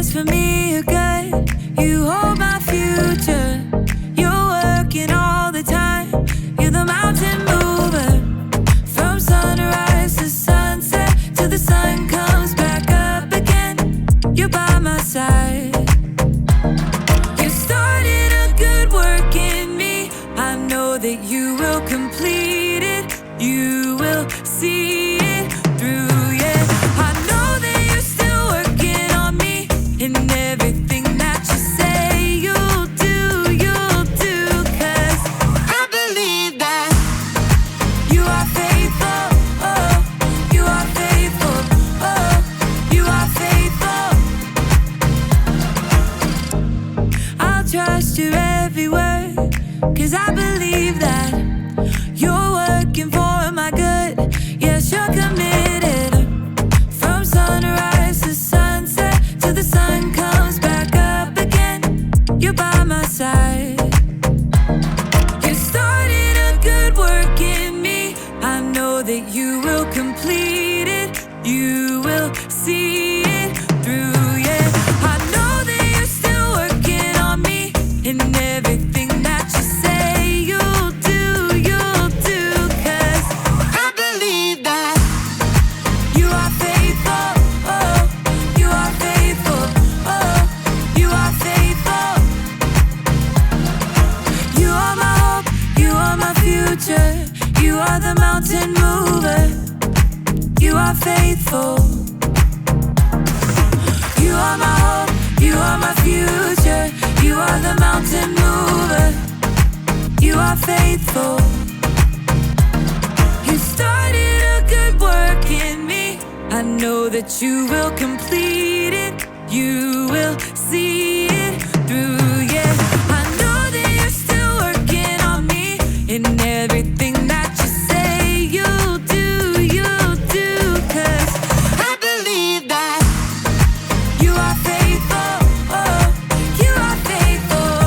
plans for me are good. You hold my future. You're working all the time. You're the mountain mover. From sunrise to sunset, till the sun comes back up again. You're by my side. You started a good work in me. I know that you will complete it. You will see it through, yeah. I know that you're still working on me. And everything that you say you'll do, 'cause I believe that you are faithful, oh, you are faithful, oh, you are faithful. I'll trust your every word, 'cause I believe that you're working for my good. Yes, you're committed. From sunrise to sunset, till the sun comes back up again. You're by my side. You started a good work in me. I know that you will complete it. You will see it through, yeah. I know that you're still working on me. And everything that you say you'll do, 'cause I believe that you are faithful, oh, you are faithful, oh, you are faithful. You are my hope, you are my future. You are the mountain mover. You are faithful. You are my hope, you are my future. You are the mountain mover. You are faithful. You started a good work in me. I know that you will complete it. You will see it through, yeah. I know that you're still working on me. And everything that you say you'll do, 'cause I believe that you are faithful, oh, you are faithful,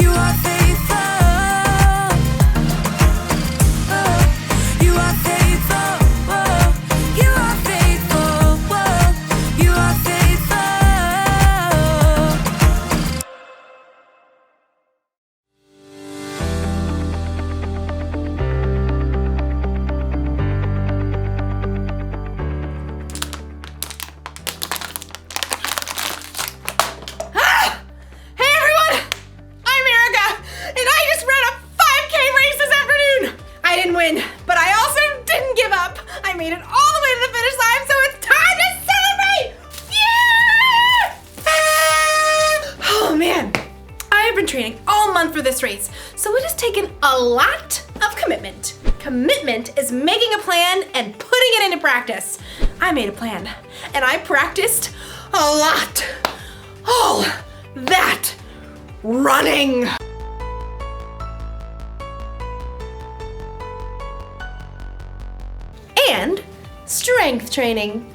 you are faithful, oh, you are faithful, oh, you are faithful, oh, you are faithful. Hey everyone! I'm Erica, and I just ran a 5K race this afternoon! I didn't win, but I also didn't give up. I made it all the way to the finish line, so it's time to celebrate! Yeah! Oh man, I have been training all month for this race, so it has taken a lot of commitment. Commitment is making a plan and putting it into practice. I made a plan, and I practiced a lot. All that running. And strength training.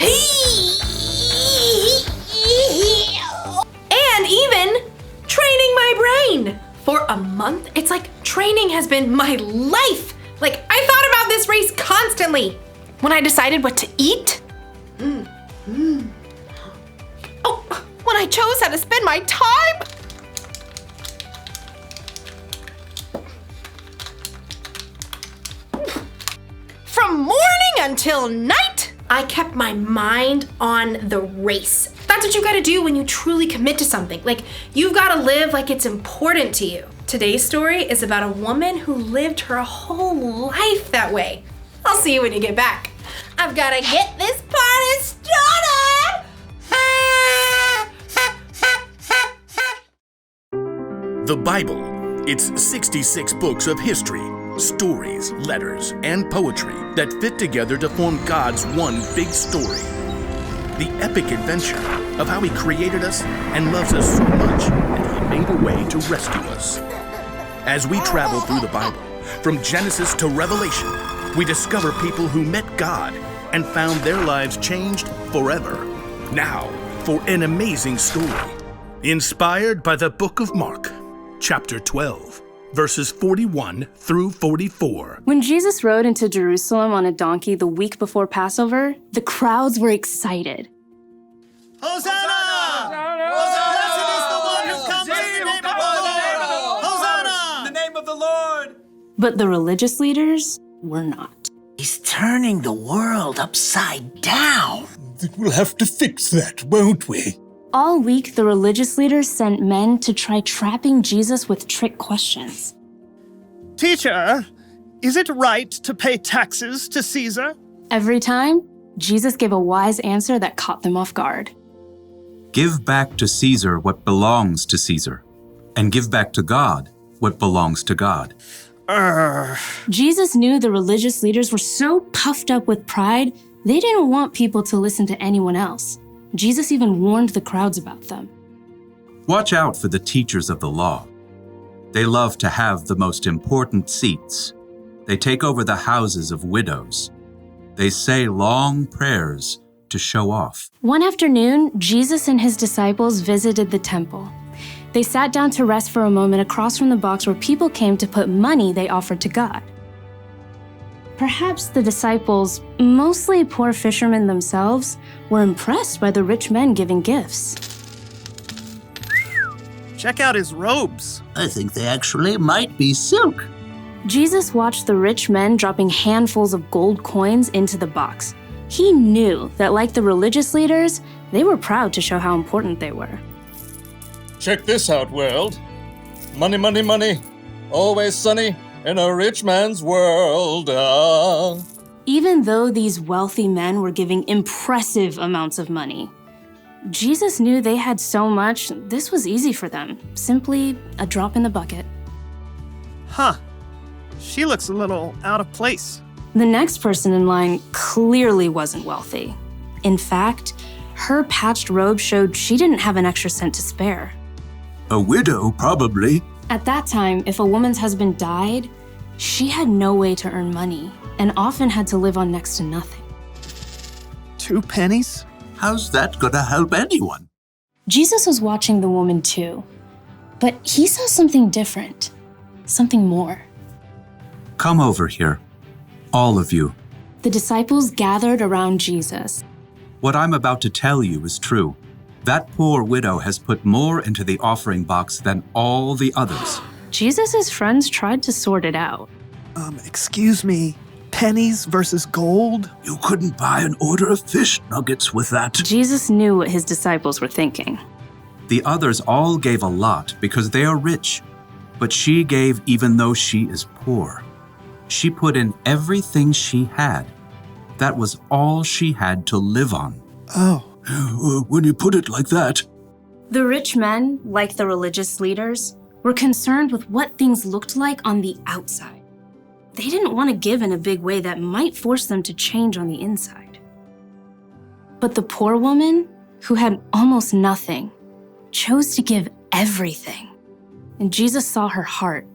And even training my brain. For a month, it's like training has been my life. Like, I thought about this race constantly. When I decided what to eat, oh, when I chose how to spend my time. From morning until night, I kept my mind on the race. That's what you gotta do when you truly commit to something. Like, you've gotta live like it's important to you. Today's story is about a woman who lived her whole life that way. I'll see you when you get back. I've gotta get this party started! The Bible. It's 66 books of history, stories, letters, and poetry that fit together to form God's one big story. The epic adventure of how He created us and loves us so much that He made a way to rescue us. As we travel through the Bible, from Genesis to Revelation, we discover people who met God and found their lives changed forever. Now, for an amazing story, inspired by the book of Mark, chapter 12, verses 41 through 44. When Jesus rode into Jerusalem on a donkey the week before Passover, the crowds were excited. Hosanna! But the religious leaders were not. He's turning the world upside down. We'll have to fix that, won't we? All week, the religious leaders sent men to try trapping Jesus with trick questions. Teacher, is it right to pay taxes to Caesar? Every time, Jesus gave a wise answer that caught them off guard. Give back to Caesar what belongs to Caesar, and give back to God what belongs to God. Jesus knew the religious leaders were so puffed up with pride, they didn't want people to listen to anyone else. Jesus even warned the crowds about them. Watch out for the teachers of the law. They love to have the most important seats. They take over the houses of widows. They say long prayers to show off. One afternoon, Jesus and his disciples visited the temple. They sat down to rest for a moment across from the box where people came to put money they offered to God. Perhaps the disciples, mostly poor fishermen themselves, were impressed by the rich men giving gifts. Check out his robes. I think they actually might be silk. Jesus watched the rich men dropping handfuls of gold coins into the box. He knew that, like the religious leaders, they were proud to show how important they were. Check this out, world. Money, money, money. Always sunny in a rich man's world. Even though these wealthy men were giving impressive amounts of money, Jesus knew they had so much, this was easy for them. Simply a drop in the bucket. Huh. She looks a little out of place. The next person in line clearly wasn't wealthy. In fact, her patched robe showed she didn't have an extra cent to spare. A widow, probably. At that time, if a woman's husband died, she had no way to earn money and often had to live on next to nothing. 2 pennies? How's that gonna help anyone? Jesus was watching the woman too, but he saw something different, something more. Come over here, all of you. The disciples gathered around Jesus. What I'm about to tell you is true. That poor widow has put more into the offering box than all the others. Jesus' friends tried to sort it out. Excuse me, pennies versus gold? You couldn't buy an order of fish nuggets with that. Jesus knew what his disciples were thinking. The others all gave a lot because they are rich, but she gave even though she is poor. She put in everything she had. That was all she had to live on. Oh. When you put it like that. The rich men, like the religious leaders, were concerned with what things looked like on the outside. They didn't want to give in a big way that might force them to change on the inside. But the poor woman, who had almost nothing, chose to give everything. And Jesus saw her heart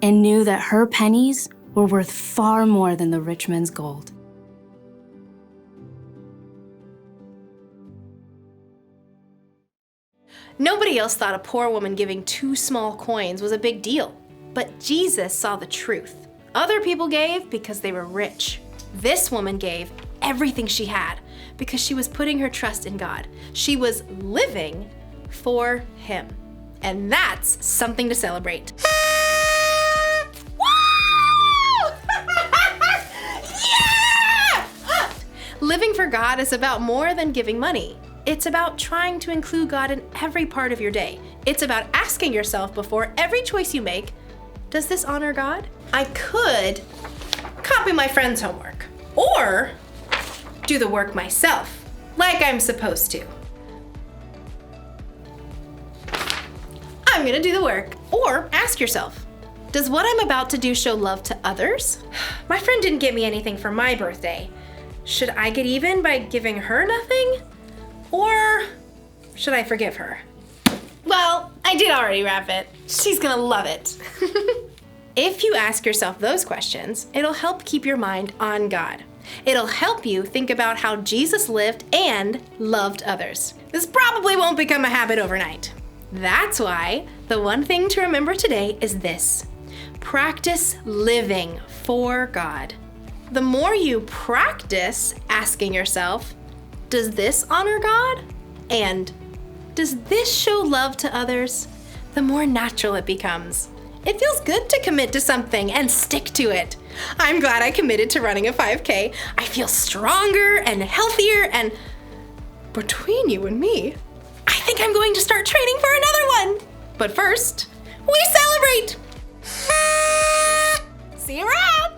and knew that her pennies were worth far more than the rich men's gold. Nobody else thought a poor woman giving 2 small coins was a big deal. But Jesus saw the truth. Other people gave because they were rich. This woman gave everything she had because she was putting her trust in God. She was living for Him. And that's something to celebrate. Woo! Yeah! Living for God is about more than giving money. It's about trying to include God in every part of your day. It's about asking yourself before every choice you make, does this honor God? I could copy my friend's homework or do the work myself, like I'm supposed to. I'm gonna do the work. Or ask yourself, does what I'm about to do show love to others? My friend didn't get me anything for my birthday. Should I get even by giving her nothing? Or should I forgive her? Well, I did already wrap it. She's gonna love it. If you ask yourself those questions, it'll help keep your mind on God. It'll help you think about how Jesus lived and loved others. This probably won't become a habit overnight. That's why the one thing to remember today is this: practice living for God. The more you practice asking yourself, does this honor God? And does this show love to others? The more natural it becomes. It feels good to commit to something and stick to it. I'm glad I committed to running a 5K. I feel stronger and healthier, and between you and me, I think I'm going to start training for another one. But first, we celebrate! See you around!